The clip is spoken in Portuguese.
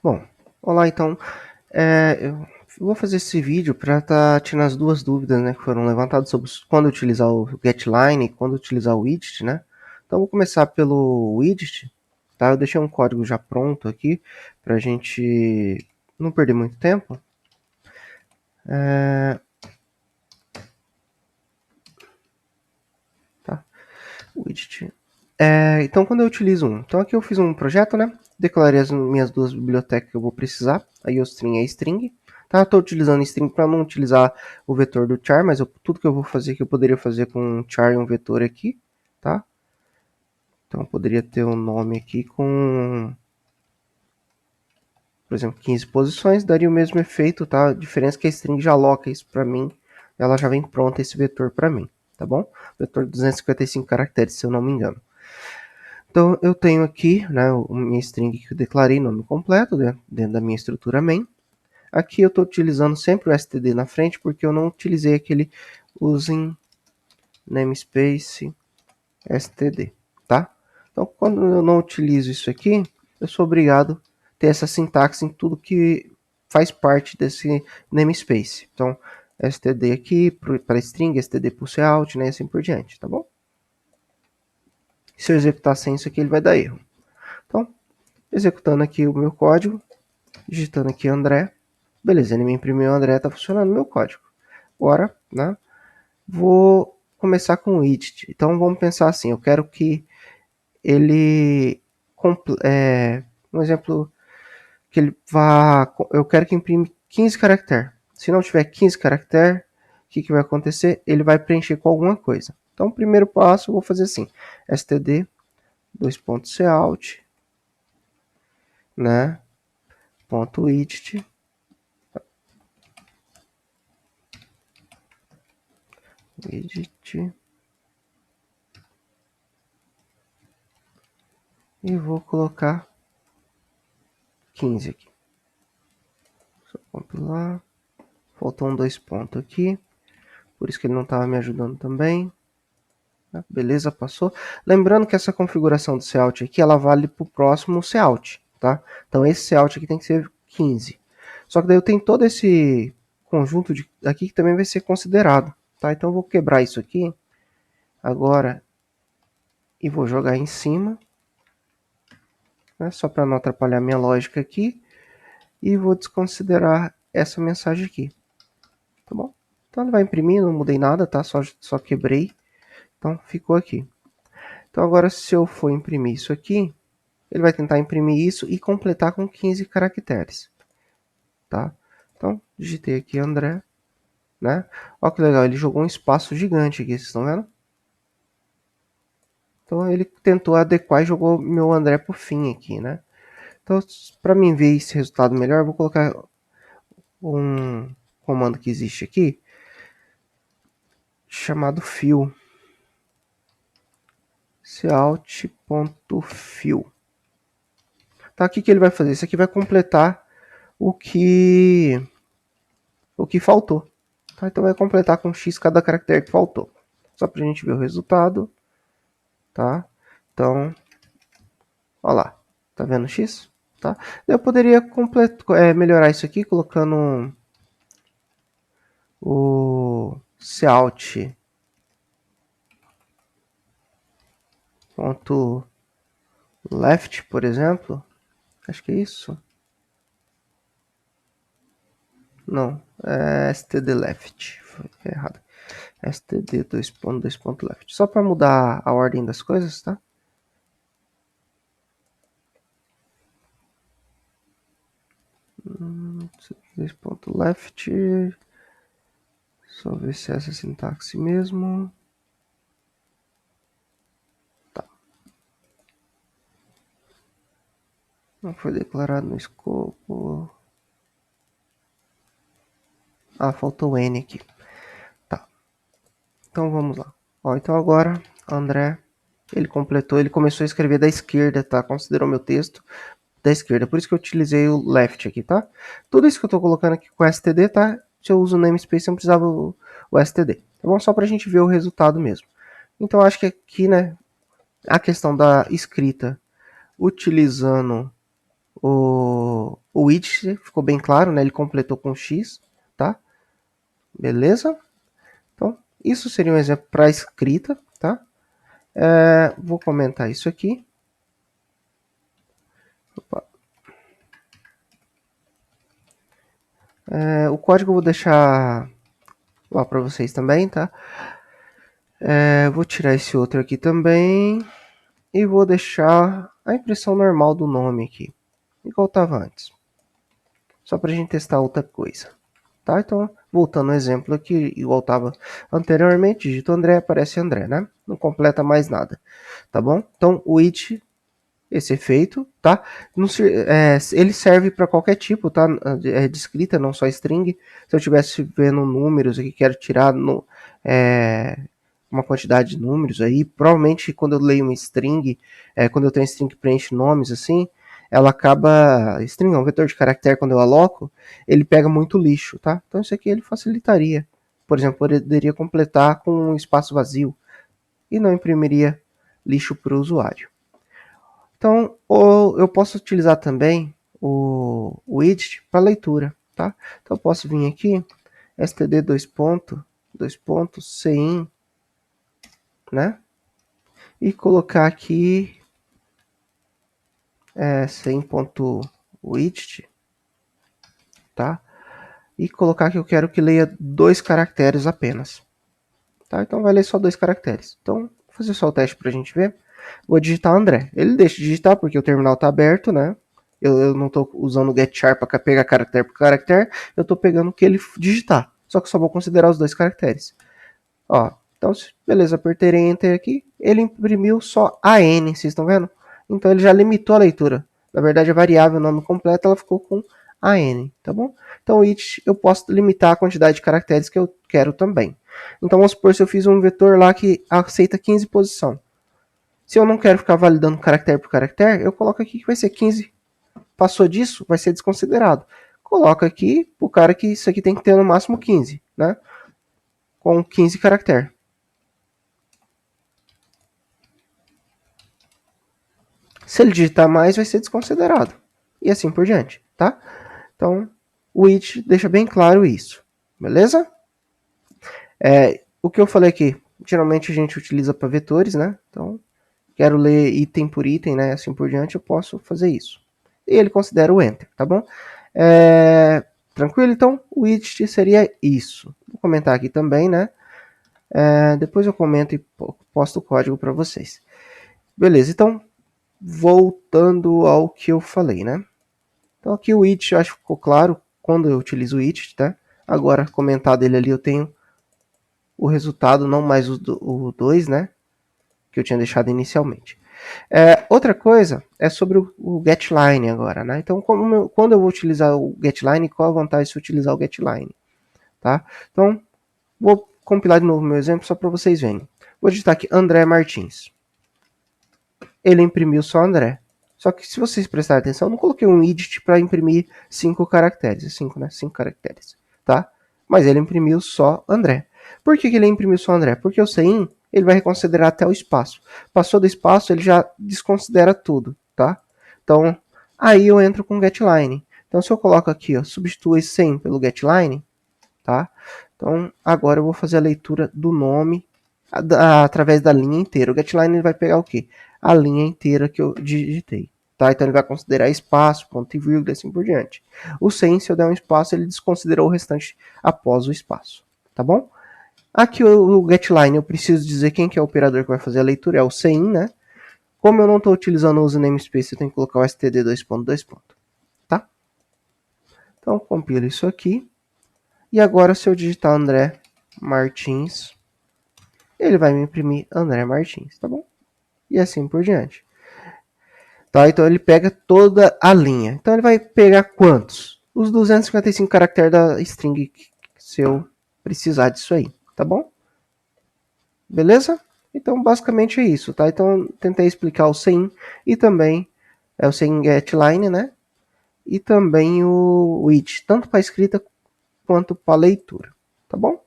Bom, olá então. Eu vou fazer esse vídeo para estar tirando as duas dúvidas, né, que foram levantadas sobre quando utilizar o getLine e quando utilizar o widget, né? Então vou começar pelo widget, tá? Eu deixei um código já pronto aqui para a gente não perder muito tempo. Tá? Widget. Então quando eu utilizo então aqui eu fiz um projeto, né? Declarei as minhas duas bibliotecas que eu vou precisar. A IOString e a string. Tá? Estou utilizando string para não utilizar o vetor do char, mas tudo que eu vou fazer que eu poderia fazer com um char e um vetor aqui, tá? Então eu poderia ter um nome aqui com, por exemplo, 15 posições, daria o mesmo efeito, tá? A diferença é que a string já aloca isso para mim, ela já vem pronta esse vetor para mim, tá bom? Vetor de 255 caracteres, se eu não me engano. Então eu tenho aqui, né, a minha string que eu declarei, nome completo, dentro da minha estrutura main. Aqui eu estou utilizando sempre o std na frente, porque eu não utilizei aquele using namespace std, tá? Então quando eu não utilizo isso aqui, eu sou obrigado a ter essa sintaxe em tudo que faz parte desse namespace. Então std aqui para string, std para o cout, né, e assim por diante, tá bom? Se eu executar sem isso aqui, ele vai dar erro. Então, executando aqui o meu código, digitando aqui André, beleza, ele me imprimiu o André, está funcionando o meu código. Agora, né, vou começar com o widget. Então vamos pensar assim, eu quero que ele, um exemplo, que ele vá, eu quero que imprime 15 caracteres. Se não tiver 15 caracteres, o que vai acontecer? Ele vai preencher com alguma coisa. Então, o primeiro passo eu vou fazer assim, std, cout, né, ponto widget, e vou colocar 15 aqui. Só compilar. Faltou um 2 pontos aqui. Por isso que ele não estava me ajudando também. Beleza, passou. Lembrando que essa configuração do cout aqui, ela vale para o próximo cout, tá? Então esse cout aqui tem que ser 15. Só que daí eu tenho todo esse conjunto aqui que também vai ser considerado, tá? Então eu vou quebrar isso aqui agora e vou jogar em cima, né? Só para não atrapalhar minha lógica aqui. E vou desconsiderar essa mensagem aqui, tá bom? Então ele vai imprimir, não mudei nada, tá? Só quebrei. Então ficou aqui. Então agora se eu for imprimir isso aqui, ele vai tentar imprimir isso e completar com 15 caracteres, tá? Então digitei aqui André, né? Olha que legal, ele jogou um espaço gigante aqui, vocês estão vendo? Então ele tentou adequar e jogou meu André pro fim aqui, né? Então para mim ver esse resultado melhor, eu vou colocar um comando que existe aqui, chamado fill. cout.fill. Tá, o que ele vai fazer? Isso aqui vai completar o que faltou. Tá, então vai completar com x cada caractere que faltou. Só para a gente ver o resultado. Tá? Então, olha lá. Tá vendo x? Tá? Eu poderia melhorar isso aqui colocando o cout ponto left, por exemplo. Acho que é isso. Não, é stdleft. Foi errado. std 2.2.left. Só para mudar a ordem das coisas, tá? .left. Só ver se é essa sintaxe mesmo. Tá. Não foi declarado no escopo. Ah, faltou o N aqui. Tá. Então vamos lá. Ó, então agora, André, ele completou, ele começou a escrever da esquerda, tá? Considerou meu texto da esquerda. Por isso que eu utilizei o left aqui, tá? Tudo isso que eu tô colocando aqui com std, tá? Se eu uso o namespace, eu não precisava o std. Tá bom? Só pra gente ver o resultado mesmo. Então acho que aqui, né, a questão da escrita utilizando o o it ficou bem claro, né? Ele completou com X, tá? Beleza? Então, isso seria um exemplo para escrita, tá? Vou comentar isso aqui. Opa. O código eu vou deixar lá para vocês também, tá? Vou tirar esse outro aqui também. E vou deixar a impressão normal do nome aqui, igual estava antes. Só para a gente testar outra coisa. Tá? Então, voltando ao exemplo aqui, igual estava anteriormente, digito André, aparece André, né? Não completa mais nada, tá bom? Então, o it, esse efeito, tá? Ele serve para qualquer tipo, tá? De escrita, não só string. Se eu estivesse vendo números aqui, quero tirar uma quantidade de números aí, provavelmente quando eu leio uma string, quando eu tenho string que preenche nomes assim, ela acaba, string é um vetor de caractere, quando eu aloco, ele pega muito lixo, tá? Então isso aqui ele facilitaria. Por exemplo, poderia completar com um espaço vazio e não imprimiria lixo para o usuário. Então, eu posso utilizar também o widget para leitura, tá? Então eu posso vir aqui, std cin, né? E colocar aqui cin.widget, tá? E colocar que eu quero que leia 2 caracteres apenas, tá? Então vai ler só 2 caracteres. Então, vou fazer só o teste para a gente ver. Vou digitar André. Ele deixa de digitar porque o terminal está aberto, né? Eu não estou usando o getChar para pegar caractere por caractere. Eu estou pegando o que ele digitar. Só que só vou considerar os 2 caracteres. Ó, então, beleza, apertei Enter aqui. Ele imprimiu só AN, vocês estão vendo? Então ele já limitou a leitura. Na verdade, a variável nome completo ela ficou com AN, tá bom? Então, o it eu posso limitar a quantidade de caracteres que eu quero também. Então, vamos supor se eu fiz um vetor lá que aceita 15 posição. Se eu não quero ficar validando caractere por caractere, eu coloco aqui que vai ser 15. Passou disso, vai ser desconsiderado. Coloca aqui pro cara que isso aqui tem que ter no máximo 15, né? Com 15 caracteres. Se ele digitar mais, vai ser desconsiderado. E assim por diante, tá? Então, o it deixa bem claro isso. Beleza? O que eu falei aqui, geralmente a gente utiliza para vetores, né? Então, quero ler item por item, né? Assim por diante, eu posso fazer isso. E ele considera o enter, tá bom? Tranquilo? Então, o it seria isso. Vou comentar aqui também, né? Depois eu comento e posto o código para vocês. Beleza, então, voltando ao que eu falei, né? Então aqui o it, eu acho que ficou claro quando eu utilizo o it, tá? Agora, comentado ele ali, eu tenho o resultado, não mais o 2, né? Que eu tinha deixado inicialmente. Outra coisa é sobre o getLine agora, né? Então, quando eu vou utilizar o getLine, qual a vantagem de utilizar o getLine? Tá? Então, vou compilar de novo meu exemplo só para vocês verem. Vou digitar aqui André Martins. Ele imprimiu só André. Só que se vocês prestarem atenção, eu não coloquei um widget para imprimir 5 caracteres. 5, né? 5 caracteres, tá? Mas ele imprimiu só André. Por que ele imprimiu só André? Porque o cin, ele vai reconsiderar até o espaço. Passou do espaço, ele já desconsidera tudo, tá? Então, aí eu entro com getLine. Então, se eu coloco aqui, ó, substituo esse cin pelo getLine, tá? Então, agora eu vou fazer a leitura do nome através da linha inteira. O getLine vai pegar o quê? A linha inteira que eu digitei. Tá? Então ele vai considerar espaço, ponto e vírgula e assim por diante. O cin, se eu der um espaço, ele desconsiderou o restante após o espaço. Tá bom? Aqui o getLine, eu preciso dizer quem que é o operador que vai fazer a leitura, é o cin, né? Como eu não estou utilizando o uso namespace, eu tenho que colocar o std 2.2. Tá? Então compilo isso aqui. E agora se eu digitar André Martins, ele vai me imprimir André Martins, tá bom? E assim por diante. Tá? Então ele pega toda a linha. Então ele vai pegar quantos? Os 255 caracteres da string, se eu precisar disso aí, tá bom? Beleza? Então basicamente é isso, tá? Então tentei explicar o cin e também o cin getLine, né? E também o it, tanto para escrita quanto para leitura, tá bom?